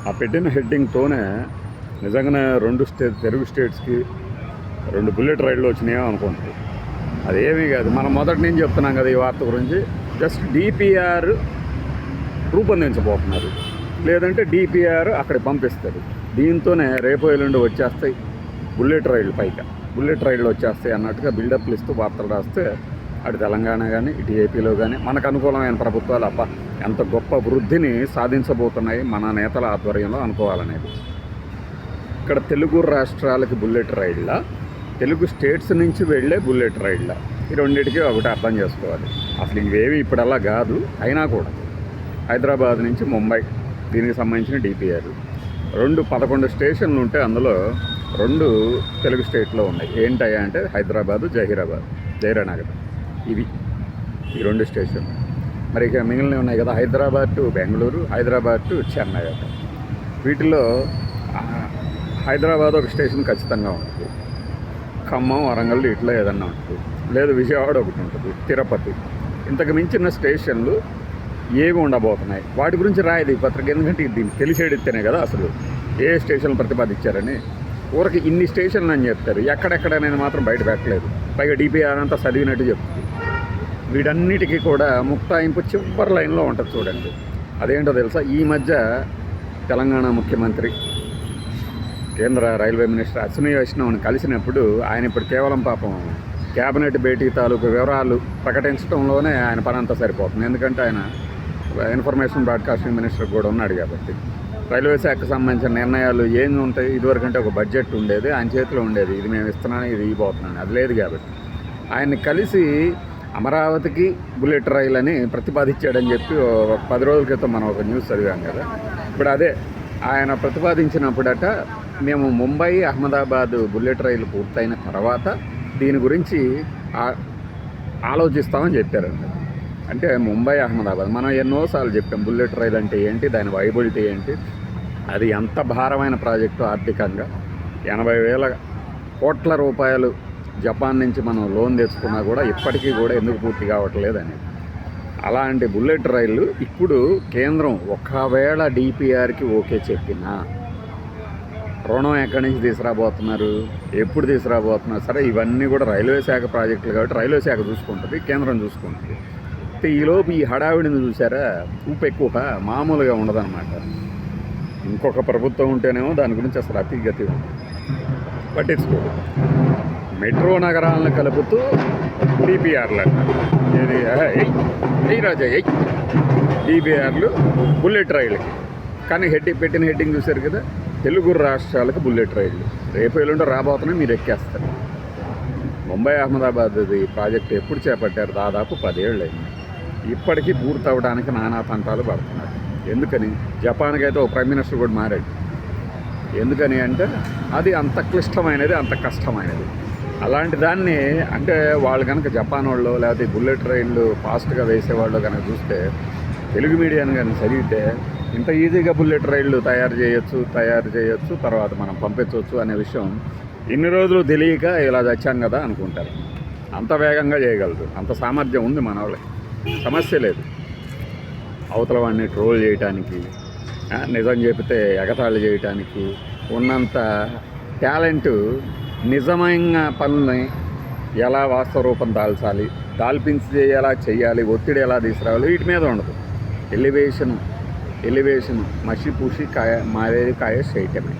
ఆ పెట్టిన హెడ్డింగ్తోనే నిజంగానే తెలుగు స్టేట్స్కి 2 బుల్లెట్ రైళ్ళు వచ్చినాయో అనుకుంటారు. అదేమీ కాదు, మనం మొదటి నుంచి చెప్తున్నాం కదా ఈ వార్త గురించి. జస్ట్ డిపిఆర్ రూపొందించబోతున్నారు, లేదంటే డిపిఆర్ అక్కడికి పంపిస్తారు. దీంతోనే రేపు ఎల్లుండి వచ్చేస్తాయి బుల్లెట్ రైళ్ళు, బుల్లెట్ రైళ్ళు వచ్చేస్తాయి అన్నట్టుగా బిల్డప్లు ఇస్తూ వార్తలు రాస్తే అటు తెలంగాణ కానీ ఇటు ఏపీలో కానీ మనకు అనుకూలమైన ప్రభుత్వాలు ఎంత గొప్ప వృద్ధిని సాధించబోతున్నాయి మన నేతల ఆధ్వర్యంలో అనుకోవాలనేది. ఇక్కడ తెలుగు రాష్ట్రాలకి బుల్లెట్ రైళ్ళ, తెలుగు స్టేట్స్ నుంచి వెళ్ళే బుల్లెట్ రైళ్ళ, ఈ రెండింటికి ఒకటి అర్థం చేసుకోవాలి. అసలు ఇవేవి ఇప్పుడల్లా కాదు, అయినా కూడా హైదరాబాద్ నుంచి ముంబై దీనికి సంబంధించిన డిపిఆర్ 11 స్టేషన్లు ఉంటే అందులో 2 తెలుగు స్టేట్లో ఉన్నాయి. ఏంటయ్యా అంటే హైదరాబాదు, జహీరానగర్, ఇవి ఈ 2 స్టేషన్లు. మరి ఇక మిగిలినవి ఉన్నాయి కదా, హైదరాబాద్ టు బెంగళూరు, హైదరాబాద్ టు చెన్నై. వీటిలో హైదరాబాద్ ఒక స్టేషన్ ఖచ్చితంగా ఉంటుంది, ఖమ్మం, వరంగల్ ఇట్లా ఏదన్నా ఉంటుంది, లేదు విజయవాడ ఒకటి ఉంటుంది, తిరుపతి. ఇంతకు మించిన స్టేషన్లు ఏవి ఉండబోతున్నాయి వాటి గురించి రాయదు ఈ పత్రిక. ఎందుకంటే దీన్ని తెలిసేడితేనే కదా అసలు ఏ స్టేషన్లు ప్రతిపాదించారని. ఊరికి ఇన్ని స్టేషన్లు అని చెప్తారు, ఎక్కడెక్కడనేది మాత్రం బయట పెట్టలేదు. పైగా డిపిఆర్ అంతా చదివినట్టు చెప్తుంది. వీటన్నిటికీ కూడా ముక్తాయింపు చివరి లైన్లో ఉంటుంది చూడండి. అదేంటో తెలుసా, ఈ మధ్య తెలంగాణ ముఖ్యమంత్రి కేంద్ర రైల్వే మినిస్టర్ అశ్విని వైష్ణవ్ని కలిసినప్పుడు ఆయన ఇప్పుడు కేవలం పాపం క్యాబినెట్ భేటీ తాలూకు వివరాలు ప్రకటించడంలోనే ఆయన పని అంతా సరిపోతుంది. ఎందుకంటే ఆయన ఇన్ఫర్మేషన్ బ్రాడ్కాస్టింగ్ మినిస్టర్ కూడా ఉన్నాడు కాబట్టి. రైల్వే శాఖకు సంబంధించిన నిర్ణయాలు ఏమి ఉంటాయి, ఇదివరకంటే ఒక బడ్జెట్ ఉండేది, ఆయన చేతిలో ఉండేది, ఇది మేము ఇస్తున్నాను, ఇది ఇవ్వబోతున్నాను, అది లేదు కాబట్టి ఆయన్ని కలిసి అమరావతికి బుల్లెట్ రైలు అని ప్రతిపాదించాడని చెప్పి ఒక 10 రోజుల క్రితం మనం ఒక న్యూస్ చదివాం కదా. ఇప్పుడు అదే ఆయన ప్రతిపాదించినప్పుడట మేము ముంబై, అహ్మదాబాద్ బుల్లెట్ రైలు పూర్తయిన తర్వాత దీని గురించి ఆలోచిస్తామని చెప్పారండి. అంటే ముంబై, అహ్మదాబాద్ మనం ఎన్నోసార్లు చెప్పాం బుల్లెట్ రైలు అంటే ఏంటి, దాని వైబిలిటీ ఏంటి, అది ఎంత భారమైన ప్రాజెక్టు. ఆర్థికంగా 80,000 కోట్ల రూపాయలు జపాన్ నుంచి మనం లోన్ తెచ్చుకున్నా కూడా ఇప్పటికీ కూడా ఎందుకు పూర్తి కావట్లేదని. అలాంటి బుల్లెట్ రైళ్ళు ఇప్పుడు కేంద్రం ఒకవేళ డిపిఆర్కి ఓకే చెప్పినా రుణం ఎక్కడి నుంచి తీసుకురాబోతున్నారు, ఎప్పుడు తీసుకురాబోతున్నారు, సరే ఇవన్నీ కూడా రైల్వే శాఖ ప్రాజెక్టులు కాబట్టి రైల్వే శాఖ చూసుకుంటుంది, కేంద్రం చూసుకుంటుంది. ఈలోపు ఈ హడావిడిని చూసారా, ఊపు ఎక్కువ మామూలుగా ఉండదన్నమాట. ఇంకొక ప్రభుత్వం ఉంటేనేమో దాని గురించి అసలు అతిగతి ఉంది, పట్టించుకోదు. మెట్రో నగరాలను కలుపుతూ డిపిఆర్లు ఇది రాజా డిపిఆర్లు బుల్లెట్ రైళ్ళకి. కానీ పెట్టిన హెడ్డింగ్ చూశారు కదా, తెలుగు రాష్ట్రాలకు బుల్లెట్ రైళ్ళు రేపు ఎల్లుండి రాబోతున్నాయి, మీరు ఎక్కేస్తారు. ముంబై, అహ్మదాబాద్ ప్రాజెక్టు ఎప్పుడు చేపట్టారు, దాదాపు 10 ఏళ్ళు అయింది. ఇప్పటికీ పూర్తి అవ్వడానికి నానా తంటాలు పడుతున్నారు. ఎందుకని, జపాన్కి అయితే ఒక ప్రైమ్ మినిస్టర్ కూడా మారాడు. ఎందుకని అంటే అది అంత క్లిష్టమైనది, అంత కష్టమైనది. అలాంటి దాన్ని అంటే వాళ్ళు కనుక జపాన్ వాళ్ళు లేకపోతే బుల్లెట్ రైళ్ళు ఫాస్ట్గా వేసేవాళ్ళు కనుక చూస్తే, తెలుగు మీడియాను కనుక చదివితే ఇంత ఈజీగా బుల్లెట్ రైళ్ళు తయారు చేయొచ్చు, తర్వాత మనం పంపించవచ్చు అనే విషయం ఇన్ని రోజులు తెలియక ఇలా చచ్చాం కదా అనుకుంటారు. అంత వేగంగా చేయగలరు, అంత సామర్థ్యం ఉంది మన వాళ్ళకి, సమస్య లేదు. అవతల వాడిని ట్రోల్ చేయటానికి, నిజం చెబితే ఎగతాళి చేయటానికి ఉన్నంత టాలెంటు నిజమైన పనుల్ని ఎలా వాస్తవ రూపం దాల్పించి ఎలా చేయాలి, ఒత్తిడి ఎలా తీసుకురావాలి, వీటి మీద ఉండదు. ఎలివేషన్ మసి పూసి మారేది కాయ చేయటమే.